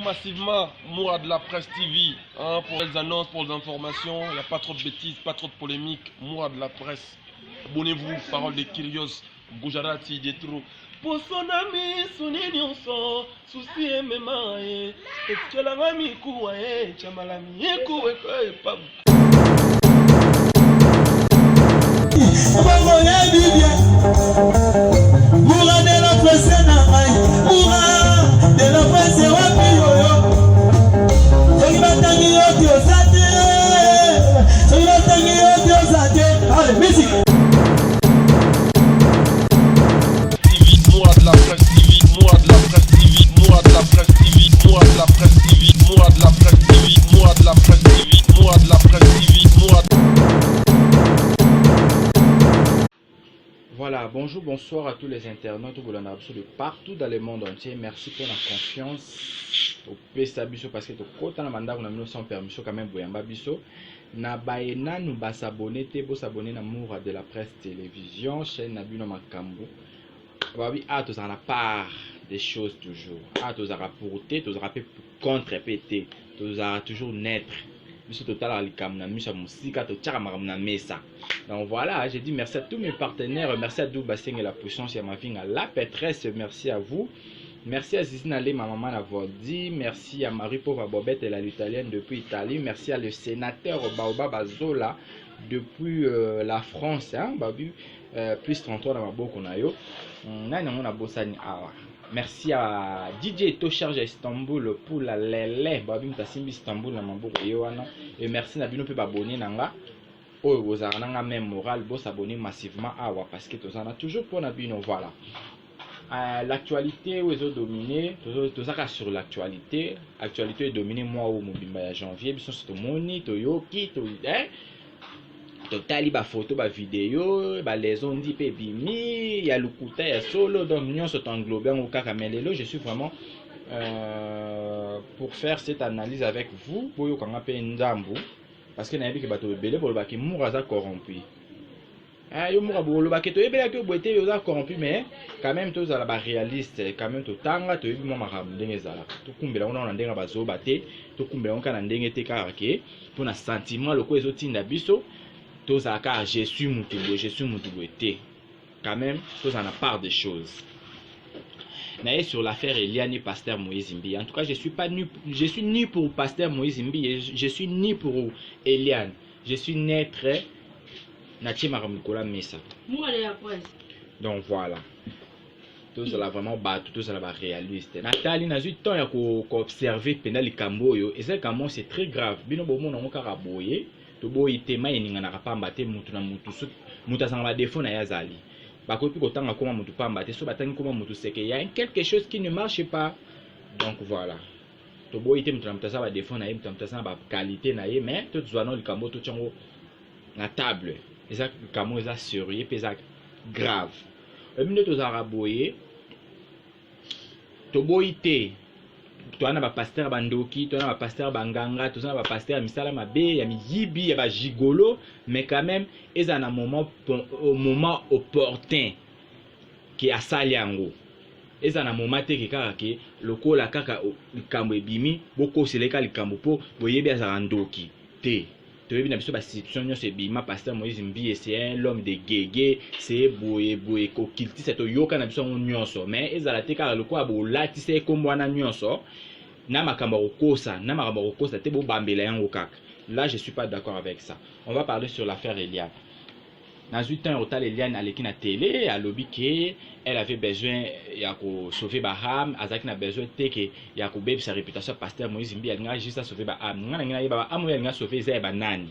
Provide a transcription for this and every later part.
massivement Mourad de la Presse TV pour les annonces, pour les informations. Il n'y a pas trop de bêtises, pas trop de polémiques. Mourad de la Presse. Abonnez-vous, parole de Kyrios, Gujarati, Détro. Pour son ami, son nyonso, souci et mémae. Et tu l'as mis koué, tu m'as mis koué, pas. Mourad de la Presse, Mourad de la Presse, allez, musique. Mourad de la Presse TV, Mourad de la Presse TV, Mourad de la Presse TV, Mourad de la Presse TV, Mourad de la Presse TV, Mourad de la Presse TV, Mourad de la Presse TV, Mourad. Voilà, bonjour, bonsoir à tous les internautes de partout dans le monde entier. Merci pour la confiance au PSABISO parce que quand on a mandat on a mis sans permission quand même Boyamba Biso. Na baena nous bas s'abonner te bo s'abonner na Mourad de la Presse télévision chaîne na bino makambo. Babi a tous en a part des choses toujours. A tous a rapporté, tous a rappelé contre pété, tous a toujours naître. Biso total à l'icam na misa musique to tchara na mesa. Donc voilà, j'ai dit merci à tous mes partenaires, merci à Douba Seng et la puissance et à ma vie à la pétresse, merci à vous. Merci à Zizine Ale, ma maman l'avoir dit. Merci à Marie Pauvre Bobette et la l'italienne depuis Italie. Merci à le sénateur Baobab Azola depuis la France. Hein, babu, plus 33 dans ma boîte qu'on a eu. Merci à DJ Tocharge à Istanbul pour la lélé. Babu Mtassimbi Istanbul dans ma boîte. Et merci à Bino Pe Baboni Nanga. Oh, vous avez un même moral, vous s'abonner massivement à parce que vous en avez toujours pour Nabino. Voilà. L'actualité où ils ont dominé, tout ça sur l'actualité. L'actualité est dominée moi au Mobimba janvier, bisous sur Moni, Toyoki, Totali, ba photo, ba vidéo, ba les on dit bimi, il y a le couteau, il y a solo, donc nous sommes englobés au Kakamelelo. Je suis vraiment pour faire cette analyse avec vous, pour qu'on appelle Nzambu, parce que n'a pas que bateau belé pour le bac Mouraza corrompu. Yo moura bolo ba keto ebela ke boete yo za corrompu mais quand même tous ala ba réaliste quand même to tanga to yebi mama ram ndenge zala to kumbela ona na ndenge bazo bate to kumbela on kana ndenge te kaka ke pona sentiment loko ezo tinda biso to za ka je suis mutu boete quand même tous en a part des choses. Naé sur l'affaire Eliane et Pasteur Moïse Mbi. En tout cas, je suis ni pour Pasteur Moïse Mbi, je suis ni pour Eliane. Je suis naître donc voilà. Tout ça vraiment battu, tout ça va réaliste. Nathalie n'a eu temps à observer pendant les camboyo et c'est comment c'est très grave. Bino bomo na moka raboye, to boy tema yeninga na rapamba te mutu na mutu mutu sanga défaut na yazali. Bako pi kotanga koma mutu pamba te so batangi koma mutu seke. Il y a quelque chose qui ne marche pas. Donc voilà. To boy te mutu na mutu sa défaut na ye, mutu na mutu sa ba qualité na ye, mais tout zwana le cambo tout chango na table. Exact, comment ils assurent, exact, grave. Le minute aux araboyés, toboïté, toi n'a pas pasteur bandoki, toi n'a pas pasteur banganga, toi n'a pas pasteur misala mabe, yami yibi, yaba gigolo, mais quand même, ils en a au moment opportun qui a saliango. Ils en a moment te kaka ke loko la kaka likambo ebimi, boko seleka likambo po boyebi azarandoki te. Tu veux bien la situation c'est bima pasteur Moïse Mbi c'est un l'homme de guégué c'est boye kokilti c'est yoka na biso nyonso mais ezala te kala loko abo lati c'est comme wana nyonso na makamba kokosa te bo bambela yango kaka. Là je suis pas d'accord avec ça. On va parler sur l'affaire Eliane. Dans 8 ans au Eliane à l'équipe na télé à lobby que elle avait besoin ya ko sauver Baham azaki na besoin te que ya ko bebe sa réputation pasteur Moïse Mbi alinga juste à sauver Baham ngana ngina yeba amu yalinga sauver za banani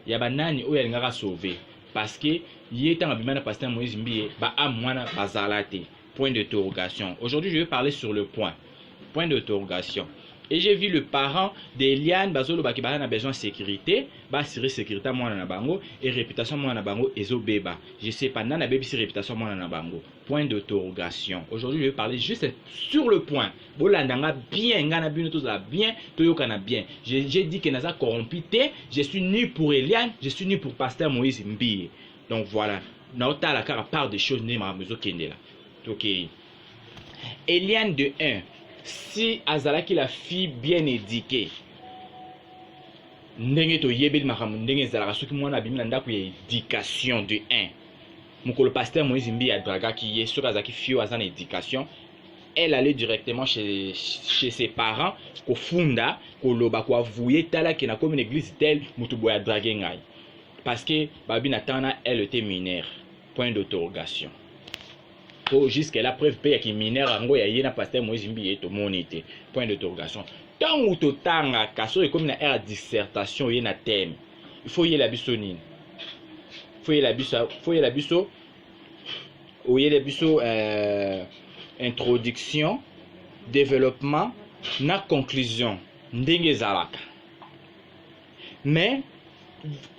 ya banani o yalinga ka sauver parce que yeta ngabimana pasteur Moïse Mbi Baham mwana bazalate point d'interrogation. Aujourd'hui je vais parler sur le point d'interrogation. Et j'ai vu le parent d'Eliane Bazolo Bakibara a besoin de sécurité, ba assurer sécurité moi na bango et réputation moi na bango ezo beba. Je sais pas nana baby si réputation moi na bango. Point d'interrogation. Aujourd'hui, je vais parler juste sur le point. Bolandanga bien, ngana bino tous la bien, toyokana bien. J'ai dit que naza corrompu, je suis ni pour Eliane, je suis ni pour pasteur Moïse Mbi. Donc voilà, naota la part des choses ne ma mezo kende là. OK. Eliane de 1 si azalaki la fille bien éduquée ndenge toyebeli makambo ndenge ezalaka soki mwana abimi na ndako ya éducation de 1 mokolo pasteur Moïse Mbi adragaki ye soki azalaki fille aza na éducation elle allait directement chez ses parents kofunda koloba koavouye talaki na comme une église telle mutu boya draguer ngai parce que babi natana elle était mineure point d'interrogation pour jusqu'à la preuve paye qui mineur ango ya yena pasteur Moïse Mbi to monité point d'interrogation tant ou to tanga kaso comme na aire dissertation yena thème il faut y la biso nini faut y la biso ou y la biso introduction développement na conclusion ndenge zalaka mais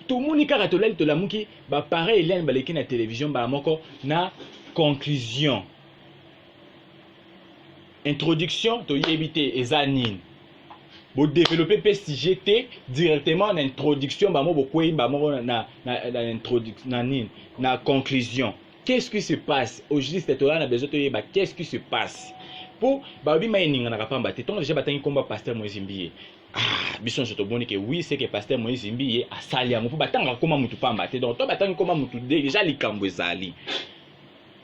tout le monde kaka tolali tolamuki ba pareil lien baleki na télévision ba moko na conclusion introduction to yebité eza nini bo développer pe sujet directement en introduction ba mo bokwei ba mo na introduction na nini na conclusion. Qu'est-ce qui se passe aujourd'hui cette là na besoin de yeba qu'est-ce qui se passe pour ba bi mai ninga na kapamba te tonga déjà batangi komba pasteur Moïse Mbi biso je te boni que oui c'est que pasteur Moïse Mbi a sali yango pour batanga koma mutu pamba te donc to batangi koma mutu déjà likambo ezali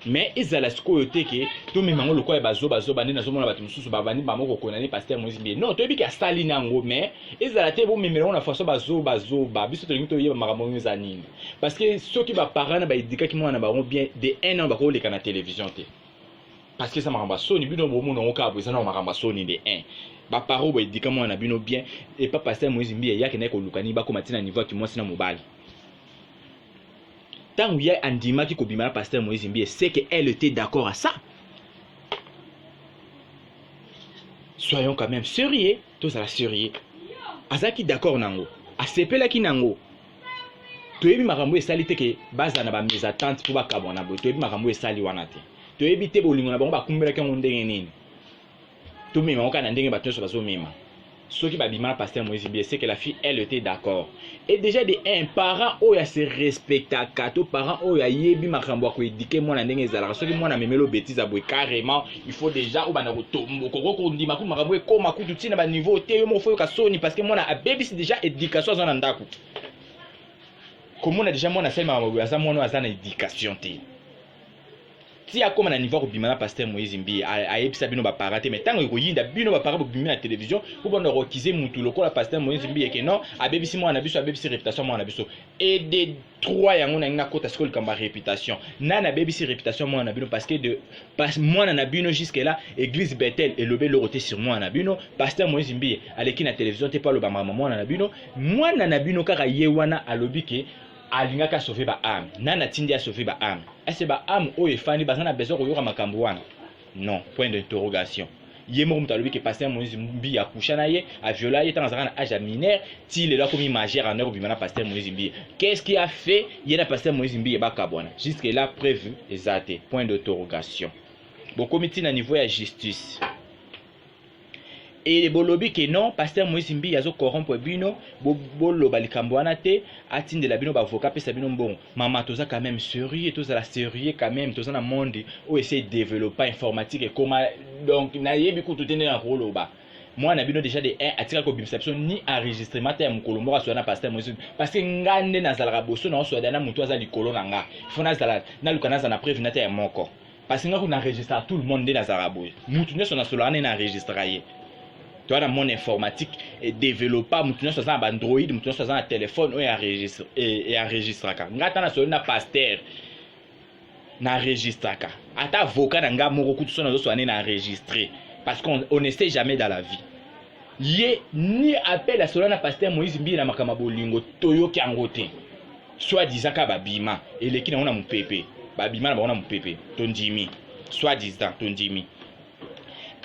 mais ezala sikoyo te ke to memango lokwa bazo bande na zomona batu mususu babani ba moko konani pasteur Moïse Mbi non to yebi ke sali nango mais ezala te bo memelo na façon bazo biso to lingi to yeba makambo ngezani parce que ceux qui ba parana ba idika ki mwana ba bien de 1 an ba ko leka na télévision te parce que ça makambo soni bino bo mona oka bo ezana makambo soni de 1 ba paro ba idika mwana bino bien et pas pasteur Moïse Mbi ya ke na ko lukani ba ko matina niveau ki mwasi na mobali. Tant où il y a Andima qui kobima pasteur Moïse Mbi, c'est qu'elle était d'accord à ça. Soyons quand même sérieux, tous à la sérieux. Azaki d'accord nango, asepela ki nango. Toyebi makambo esali te ke baza na ba mes attentes pour ba kabona bo. Toyebi makambo esali wana te. Toyebi te bolingo na bango ba kumbela ke ndenge nini. To mema okana ndenge ba tonso bazo mema. Ce qui va bien pasteur Moïse Mbi, c'est que la fille elle était d'accord. Et déjà de un parent où il se respecte à quatre parents où il y a yebi makambo ko éduquer moi na ndenge ezala. Ce qui moi na memelo bêtise abwe carrément, il faut déjà ou bana kotombo ko ndima ko makambo e koma ku tuti na ba niveau te yo mo fo ka soni parce que moi na baby c'est déjà éducation za ndako. Comme on a déjà moi na sema makambo za moi na za na éducation te. Si a comme na niveau ko bimana pasteur Moïse Mbi a yebisa bino ba parate mais tango ko yinda bino ba parate ko bimana na télévision ko bono rokiser mutu lokola pasteur Moïse Mbi et que non a bebisi moi na biso a bebisi réputation moi na biso et de trois yango na kota skol kamba réputation na bebisi réputation moi na bino parce que de moi na bino jusque là église Bethel et lobé le roté sur moi na bino pasteur Moïse Mbi aleki na télévision te pas lo ba mama moi na bino moi na bino kaka yewana alobi ke alingaka sauver ba âme nana tindi a sauver ba âme est-ce ba âme o efani bazana besoin koyoka makambo wana non point d'interrogation yemo mutalobi ke pasteur Moïse Mbi akusha na ye a viola ye tanzana na âge mineur ti le là comme majeur en heure bimana pasteur Moïse Mbi qu'est-ce qui a fait yena pasteur Moïse Mbi ba kabona jusque là prévu exact point d'interrogation bon comité na niveau ya justice et les bolobi que non pasteur Moïse Mbi yazo corrompre bino boloba likambo wana te atinde la bino ba avocat pe sabino bon maman toza quand même sérieux toza la sérieux quand même toza na monde où essayer de développer informatique et comment donc na yebi ko tutene na koloba moi na bino déjà de 1 atika ko bimception ni enregistrement te mukolo moko so na pasteur Moïse parce que ngande na zalaka boso na so dana mutu aza likolo na nga fona zala na lukana za na prévu na te moko parce que ngako na enregistrer tout le monde na zalabo mutu ne so na solo na enregistrer tu as mon informatique et développeur mutuno so za ba Android mutuno so za na téléphone ou enregistre ka ngata na so na pasteur na enregistre ka ata avocat na nga moko kutu so na so na enregistrer parce qu'on ne sait jamais dans la vie yé ni appel à cela na pasteur Moïse Mbi na makama bolingo toyoki angote soit disant ka babima eleki na ona mupepe babima na bona mupepe tondimi soit disant tondimi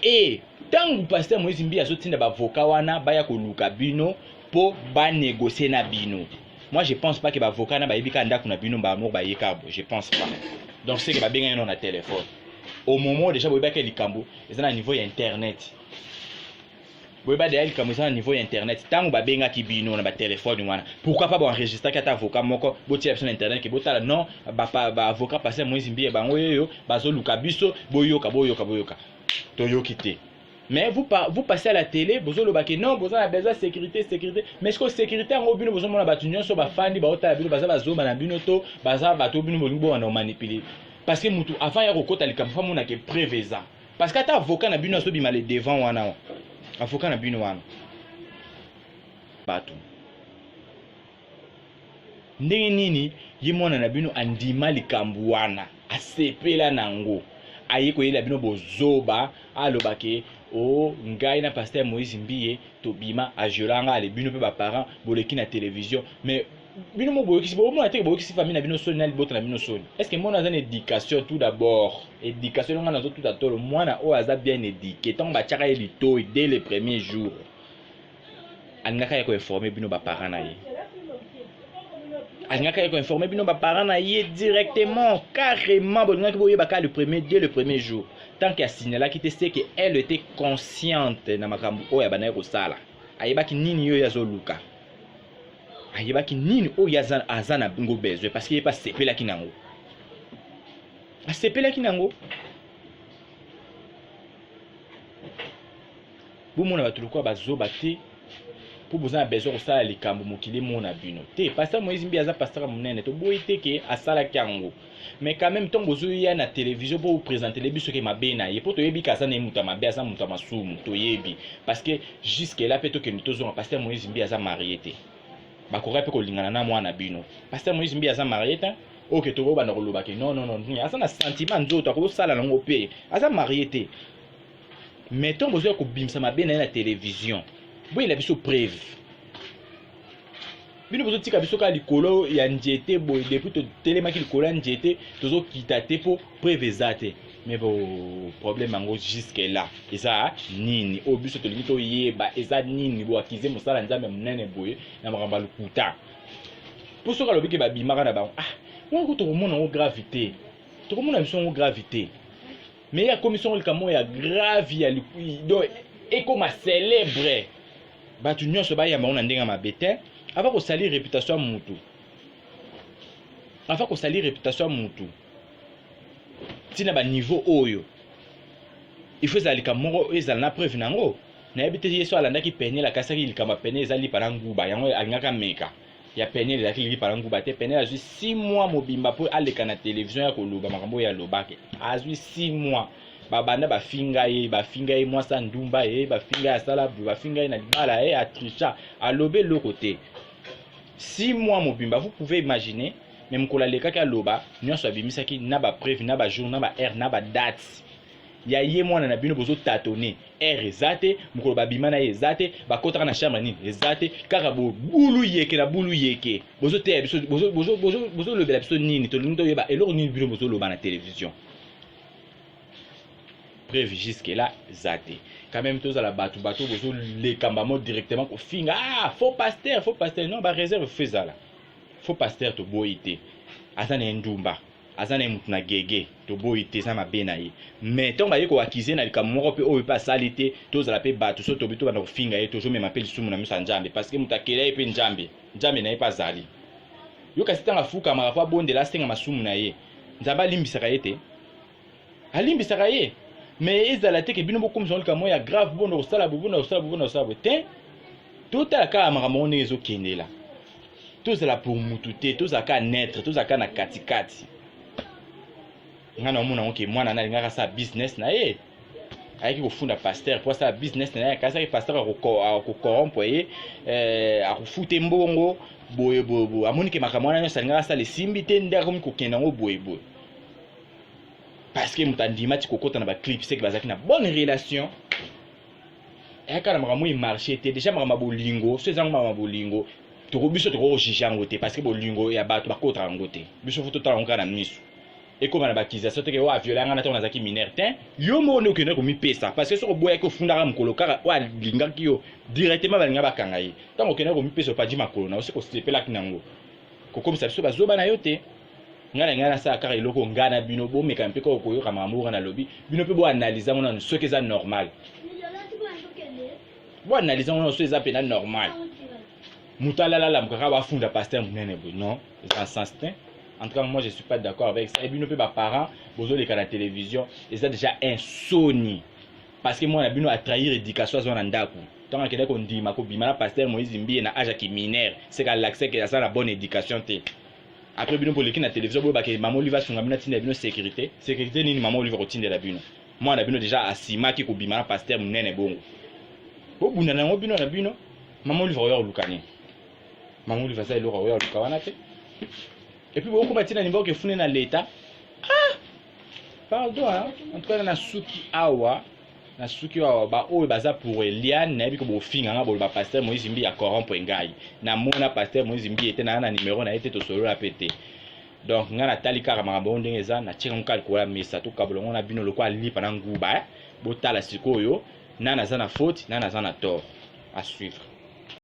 et tant pasteur Moïse Mbi azotinda ba avocat wana baya ko luka bino po ba négocier na bino. Moi je pense pas que ba avocat na ba yebika ndako na bino ba moko ba yekabo, je pense pas. Donc c'est que ba benga na téléphone. Au moment déjà boyeba ke likambo eza na niveau ya internet. Boyeba de likambo eza na niveau ya internet. Tant ba benga ki bino na ba téléphone wana. Pourquoi pas ba enregistrer ka ta avocat moko botia sur internet ke botala non ba avocat pasteur Moïse Mbi ba ngoyo bazo luka biso boyoka. Toyoki te. Mais vous passez à la télé, vous avez non, vous avez besoin de sécurité. Mais est-ce que sécurité en bino vous avez besoin de bafandi ba ota bino baza bazoma na bino to baza bato bino bolingo wana manipuler. Parce que mutu avant ya kokota likamfa mona ke préveza. Parce que ata avocat na bino so bima le devant wana. Avocat na bino wana. Bato. Ndenge nini yimona na bino andima likambu wana asepela nango. Aye ko yela bino bozoba alobake o ngai na pasteur Moïse Mbiye to bima a jolanga ale bino pe ba parents boleki na télévision mais bino mo boyokisi bo mo ateke boyokisi famille na bino soni na libota na bino soni. Est-ce que mon azan éducation tout d'abord éducation nga nazo tout à tolo mwana o aza bien éduqué tant ba tchaka elito dès les premiers jours angaka ya ko informer bino ba parents na ye. Angaka ya ko informer bino ba parents na ye directement carrément bon ngaki boye baka dès le premier jour. Tant qu'elle a signalé qu'il qu'elle était consciente na makambo oya banaye kosala ayebaki nini yo yazo luka ayebaki nini o yaza azana bingo besoin parce qu'il est pas sepela kinango asepela kinango bu mona batulu kwa bazoba te pour besoin besoin kosala likambo mokili mona bino te pasteur Moïse Mbiye aza pasteur munene to boyi te ke asala kango. Mais quand même, tant que vous avez la télévision pour vous présenter les bus qui m'a bien aillé, pour te dire que ça n'est pas ma bien, ça n'est pas ma somme, parce que jusque là, peut-être que nous tous avons pasteur Moïse Mbiye à marié. Bah, qu'on répète que l'ingana moi na bino. Pasteur Moïse Mbiye à marié, ok, tu vas dans le bac. Non, ça n'a sentiment d'autre, que ça la langue pays, à marié. Mais tant que vous avez que bim ça m'a bien la télévision, oui, il a vu sous preuve. Bino bozo tika biso ka likolo ya njete boy depuis to telemaki likolo ya njete tozo kitate po prévezate mais bon problème ngo jusque là eza nini o biso to limito yeba eza nini bo akize mosala nzambe munene boye na makamba lukuta pour soka lobiki ba bimaka na ba ngo to komona ngo gravité to komona biso ngo gravité mais ya commission likamo ya grave ya donc et comme célèbre ba tu nyonso ba ya maona ndenga mabete. Avant qu'on salit réputation mutu. Avant qu'on salit réputation mutu. Si na ba niveau oyo. Il faut zalika moko ezala na preuve nango. Na yebite yeso alanda ki pene la kasaki likama pene ezali paranguba yango alingaka meka. Ya pene la ki paranguba te pene azui 6 mois mobimba po aleka na télévision ya koluba makambo ya lobake. Azui 6 mois. Babanda bafinga ye mwasa ndumba ye bafinga asala bafinga ye na libala ye atrisha alobe le côté 6 mois mobimba vous pouvez imaginer même kola leka ka loba nyonso abimisaki na ba preuve na ba jour na ba heure na ba date ya ye mwana na bino bozo tâtonner heure ezate mukolo babima na ezate bakotaka na chambre nini ezate kaka bo bulu yeke bozo te bozo lobela biso nini to linto yeba eloko nini bino bozo loba na télévision. Preuve jusque là zate quand même tous à la bateau bozo les kambamo directement ko finga faux pasteur non ba réserve faisala faux pasteur to boité azana ndumba azana mutuna gege to boité ça ma benaye mais ton ba yeko accuser na likamoko pe o pa salité tous à la pe bateau so to bito ba ko finga ye toujours même appel sumu na misa njambe parce que mutakela pe njambe na pas zali yo kasitanga fuka ma fa bonde la stenga masumu na ye nzamba limbisaka yete alimbisaka ye. Mais ils allaient te que bino beaucoup comme ça ya grave bon au sala te tout à ka maramone ezo kende là tout ça pour mututé tout ça ka naître tout ça ka na katikati ngana mona onke mwana na ngaka sa business na ye ayaki kofunda pasteur pour ça business na ye kasa pasteur ko corrompre ye a kufute mbongo boye amoni ke makamwana nyosa ngaka sa le simbi te ndako mi ko kenda ngo boye parce que mutandima ti kokota na ba clip c'est que bazaki na bonne relation et quand makambo il marché te déjà makambo bolingo ce zango makambo bolingo to ko biso to ko jija ngote parce que bolingo ya bato bakota ngote biso foto ta onka na miso et comme na bakization te ke wa violanga na to na zaki mineur te yo mo ne ko mi pesa parce que soko boya ko funda ka mukolo kaka wa linga ki yo directement balinga bakanga ye tango ke na ko mi pesa pa di makolo na o se ko slepela kinango ko comme ça biso bazoba na yo te ngana sa kaka iloko ngana bino bo meka mpe ko yoka makambo na lobi bino pe bo analyser ngona ce que ça normal bo analyser ngona ce que ça pena normal mutala la mukaka ba funda pasteur munene bo non dans sens te en tout cas moi je suis pas d'accord avec ça et bino pe ba parents bozo les la télévision et ça déjà insomnie parce que moi na bino a trahir éducation azona ndako tant que ko ndima ko bimana pasteur Moïse Mbie na âge qui mineur c'est qu'à l'accès que ça la bonne éducation te après bino pour na télévision bo ba que maman lui va sunga bino tinda bino sécurité nini maman lui va routine de la bino moi na bino déjà asima ki ko bimana pasteur munene bongo bo bunda na bino na bino maman lui va yo lukani maman lui va ça lo yo lukawana te et puis beaucoup batina nimbo que fune na l'état pardon en tout cas na suki awa ba oyo baza pour Eliane na biko bo finga nga bo ba pasteur Moïse Mbie ya corrompre ngai na mona pasteur Moïse Mbie était na numéro na été to solo la pété donc nga na tali kaka makambo ndenge eza na tshika nkali kola mesa to kabolongo na bino lokwa lipa na nguba bo tala sikoyo na za na faute na za na tort à suivre.